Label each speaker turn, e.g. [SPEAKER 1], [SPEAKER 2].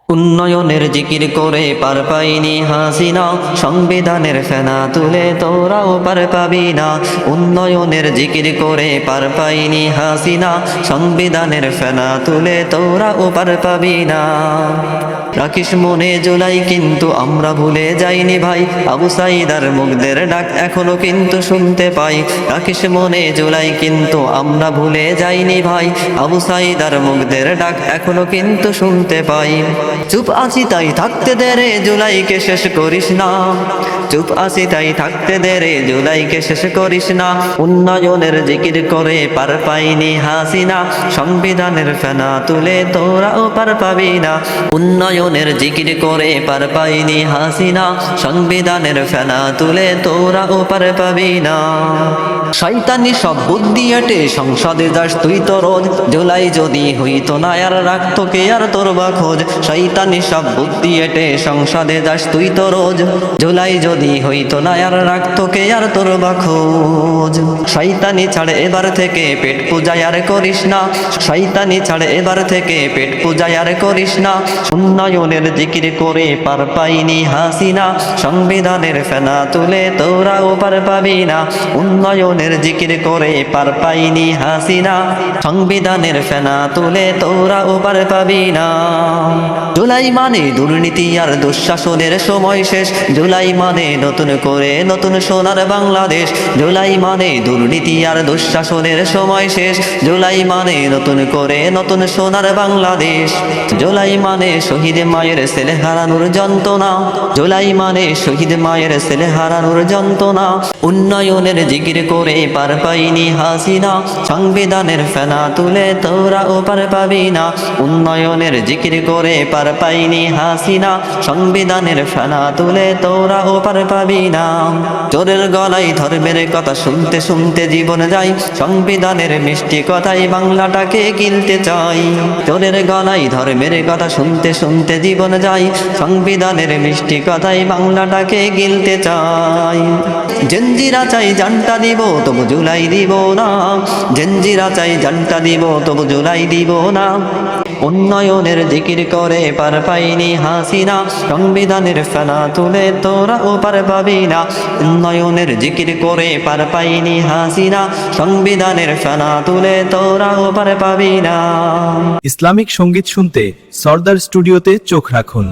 [SPEAKER 1] উন্নয়নের জিকির করে পার পাইনি হাসিনা, সংবিধানের ফেনা তুলে তোরাও পার পাবি না। উন্নয়নের জিকির করে পার পাইনি হাসিনা, সংবিধানের ফেনা তুলে তোরাও পার পাবি না। রাখিস মনে জুলাই কিন্তু আমরা ভুলে যাইনি ভাই, আবু সাইদার মুখদের ডাক এখনো কিন্তু শুনতে পাই। রাখিস মনে জুলাই কিন্তু আমরা ভুলে যাইনি ভাই, আবু সাইদার মুখদের ডাক এখনো কিন্তু শুনতে পাই। চুপ আছি তাই থাকতে দে রে, জুলাইকে শেষ করিস না। চুপ আছি তাই থাকতে দে রে, জুলাইকে শেষ করিস না। উন্নয়নের জিকির করে পার পাইনি হাসিনা, সংবিধানের ফেনা তুলে তোরাও পার পাবি না। উন্নয়নের জিকির করে পার পাইনি হাসিনা, সংবিধানের ফেনা তুলে তোরাও পার পাবি না। শয়তানি সব বুদ্ধি এটে সংসদে যাস তুই তো রোজ, জুলাই যদি হইতো না আর রাখতো কে আর তোর বা খোঁজ। শয়তানি সব বুদ্ধি এটে সংসদে যাস তুই তো রোজ, জুলাই যদি হইতো না আর রাখতো কে আর তোর বা খোঁজ। শয়তানি ছাড়ে এবার থেকে পেট পূজা আর করিস না, শয়তানি ছাড়ে এবার থেকে পেট পূজা আর করিস না। উন্নয়নের জিকির করে পার পাইনি হাসিনা, সংবিধানের ফেনা তুলে তোরাও পার পাবি না। উন্নয়নের জিকির করে পার পাইনি হাসিনা, সংবিধানের ফেনা তুলে তোরাও পার পাবি না। জুলাই মানে দুর্নীতি আর দুঃশাসনের সময় শেষ, জুলাই মানে নতুন করে নতুন সোনার বাংলাদেশ। জুলাই মানে দুর্নীতি আর দুঃশাসনের সময় শেষ, জুলাই মানে নতুন করে নতুন সোনার বাংলাদেশ। জুলাই মানে শহীদ মায়ের ছেলে হারানোর যন্ত্রণা, জুলাই মানে শহীদ মায়ের ছেলে হারানোর যন্ত্রণা। উন্নয়নের জিকির করে পার পাইনি হাসিনা, সংবিধানের ফেনা তুলে তোরাও পার পাবি না। উন্নয়নের জিকির করে পার পাইনি হাসিনা, সংবিধানের ফেনা তুলে তোরাও পার পাবি না। চোরের গলায় ধর্মের কথা শুনতে শুনতে জীবন যায়, সংবিধানের মিষ্টি কথাই বাংলাটাকে গিলতে চাই। চোরের গলায় ধর্মের কথা শুনতে শুনতে জীবন যায়, সংবিধানের মিষ্টি কথাই বাংলাটাকে গিলতে চাই। জেনজিরা চাই জানটা দিব তবু জুলাই দিব না, জেনজিরা চাই জানটা দিব তবু জুলাই দিব না। উন্নয়নের জিকির করে পার পাইনি হাসিনা, সংবিধানের ফেনা তুলে তোরাও পার পাবি না। উন্নয়নের জিকির করে পার পাইনি হাসিনা, সংবিধানের ফেনা তুলে তোরাও পার পাবি না।
[SPEAKER 2] ইসলামিক সঙ্গীত শুনতে সরদার স্টুডিওতে চোখ রাখুন।